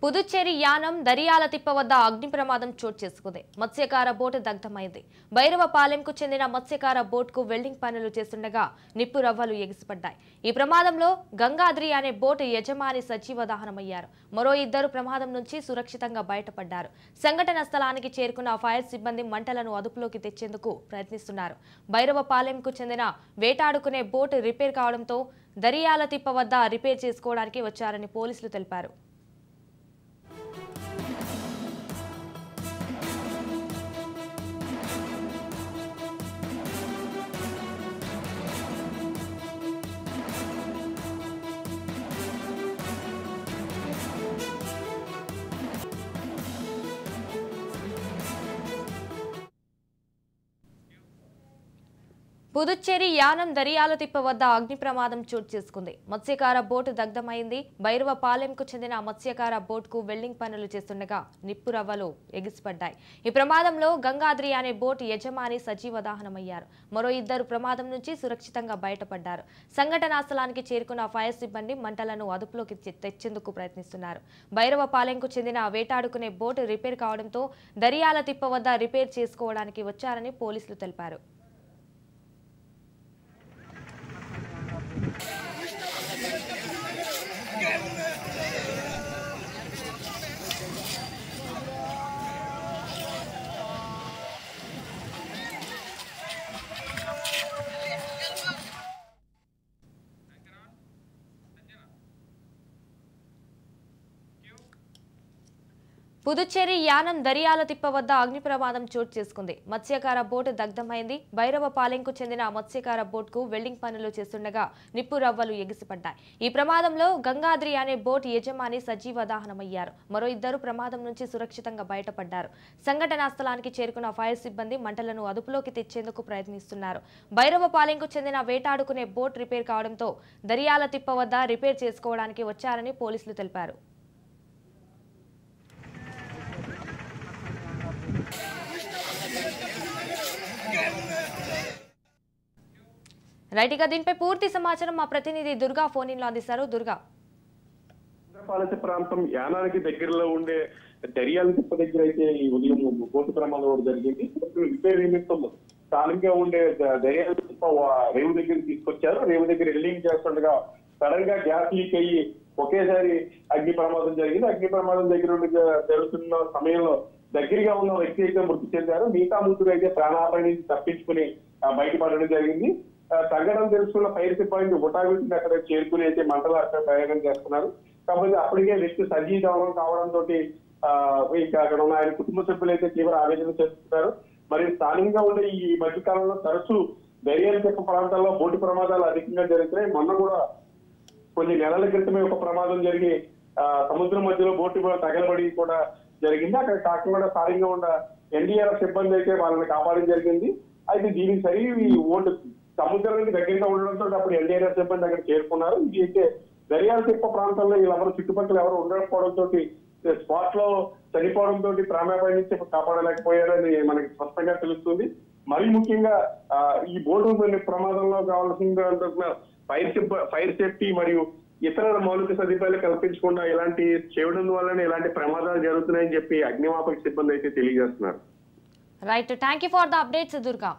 పుదుచ్చేరి యానం దరియాల తిప్ప వద్ద అగ్ని ప్రమాదం చోటు చేసుకుంది. మత్స్యకార బోటు దగ్ధమైంది. భైరవపాలెంకు చెందిన మత్స్యకార బోటుకు వెల్డింగ్ పనులు చేస్తుండగా నిప్పు రవ్వలు ఎగిసిపడ్డాయి. ఈ ప్రమాదంలో గంగాద్రి అనే బోటు యజమాని సజీవ దహనమయ్యారు. మరో ఇద్దరు ప్రమాదం నుంచి సురక్షితంగా బయటపడ్డారు. సంఘటన స్థలానికి చేరుకున్న ఫైర్ సిబ్బంది మంటలను అదుపులోకి తెచ్చేందుకు ప్రయత్నిస్తున్నారు. భైరవపాలెంకు చెందిన వేటాడుకునే బోటు రిపేర్ కావడంతో దరియాల తిప్ప వద్ద రిపేర్ చేసుకోవడానికి వచ్చారని పోలీసులు తెలిపారు. పుదుచ్చేరి యానం దరియాల తిప్ప వద్ద అగ్ని ప్రమాదం చోటు చేసుకుంది. మత్స్యకార బోటు దగ్ధమైంది. భైరవపాలెంకు చెందిన మత్స్యకార బోటుకు వెల్డింగ్ పనులు చేస్తుండగా నిప్పు రవ్వలు ఎగిసిపడ్డాయి. ఈ ప్రమాదంలో గంగాద్రి అనే బోటు యజమాని సజీవ దహనమయ్యారు. మరో ఇద్దరు ప్రమాదం నుంచి సురక్షితంగా బయటపడ్డారు. సంఘటనా స్థలానికి చేరుకున్న ఫైర్ సిబ్బంది మంటలను అదుపులోకి తెచ్చేందుకు ప్రయత్నిస్తున్నారు. భైరవపాలెంకు చెందిన వేటాడుకునే బోటు రిపేర్ కావడంతో దరియాల తిప్ప వద్ద రిపేర్ చేసుకోవడానికి వచ్చారని పోలీసులు తెలిపారు. పుదుచ్చేరి యానం దరియాల తిప్ప వద్ద అగ్ని ప్రమాదం చోటు చేసుకుంది. మత్స్యకార బోటు దగ్ధమైంది. భైరవపాలెంకు చెందిన మత్స్యకార బోటుకు వెల్డింగ్ పనులు చేస్తుండగా నిప్పు రవ్వలు ఎగిసిపడ్డాయి. ఈ ప్రమాదంలో గంగాద్రి అనే బోటు యజమాని సజీవ దహనమయ్యారు. మరో ఇద్దరు ప్రమాదం నుంచి సురక్షితంగా బయటపడ్డారు. సంఘటనా స్థలానికి చేరుకున్న ఫైర్ సిబ్బంది మంటలను అదుపులోకి తెచ్చేందుకు ప్రయత్నిస్తున్నారు. భైరవపాలెంకు చెందిన వేటాడుకునే బోటు రిపేర్ కావడంతో దరియాల తిప్ప వద్ద రిపేర్ చేసుకోవడానికి వచ్చారని పోలీసులు తెలిపారు. రైట్, ఇక దీనిపై పూర్తి సమాచారం మా ప్రతినిధి దుర్గా ఫోన్ ఇన్ లో అందిస్తారు. దుర్గా, పాలసీ ప్రాంతం యానానికి దగ్గరలో ఉండే దరియాల తిప్ప దగ్గర అయితే ఈ ఉదయం బోటు ప్రమాదం జరిగింది. రిపేర్ నిమిత్తం స్థానికంగా ఉండే దరియాల తిప్ప రేవు దగ్గర తీసుకొచ్చారు. రేవు దగ్గర ఎల్లింగ్ చేస్తుండగా సడన్ గా గ్యాస్ లీక్ అయ్యి ఒకేసారి అగ్ని ప్రమాదం జరిగింది. అగ్ని ప్రమాదం దగ్గర జరుగుతున్న సమయంలో దగ్గరగా ఉన్న వ్యక్తి అయితే మృతి చెందారు. మిగతా ముగ్గురు అయితే ప్రాణాపాయ నుంచి తప్పించుకుని బయటపడడం జరిగింది. సంఘటన తెలుసుకున్న ఫైర్ సిబ్బంది హుటాహుటిన అక్కడ చేరుకుని అయితే మంటలు ప్రయోగం చేస్తున్నారు. కాకపోతే అప్పటికే వ్యక్తి సజీవ దహనం కావడంతో అక్కడ ఉన్న ఆయన కుటుంబ సభ్యులు అయితే తీవ్ర ఆవేదన చేస్తున్నారు. మరి స్థానికంగా ఉండే ఈ మధ్యకాలంలో తరచూ దరియాల తిప్ప ప్రాంతాల్లో బోటు ప్రమాదాలు అధికంగా జరుగుతున్నాయి. మొన్న కూడా కొన్ని నెలల క్రితమే ఒక ప్రమాదం జరిగి సముద్రం మధ్యలో బోటు తగలబడి కూడా జరిగింది. అక్కడ కాకుండా స్థానికంగా ఉన్న ఎన్డీఆర్ఎఫ్ సిబ్బంది అయితే వాళ్ళని కాపాడడం జరిగింది. అయితే దీనికి సరి ఓటు సముద్రానికి దగ్గరగా ఉండడంతో అప్పుడు ఎన్డీఆర్ఎఫ్ సిబ్బంది అక్కడ చేరుకున్నారు. ఇది అయితే దరియాల తిప్ప ప్రాంతంలో వీళ్ళెవరు చుట్టుపక్కల ఎవరు ఉండకపోవడంతో స్పాట్ లో చనిపోవడంతో ప్రాణాపాయ నుంచి కాపాడలేకపోయారని మనకి స్పష్టంగా తెలుస్తుంది. మరీ ముఖ్యంగా ఈ బోటు ప్రమాదంలో కావాల్సిన ఫైర్ సేఫ్టీ మరియు ఇతర మౌలిక సదుపాయాలు కల్పించకుండా ఇలాంటి చేయడం వల్లనే ఇలాంటి ప్రమాదాలు జరుగుతున్నాయని చెప్పి అగ్నిమాపక సిబ్బంది అయితే తెలియజేస్తున్నారు. Right, thank you for the updates Durga.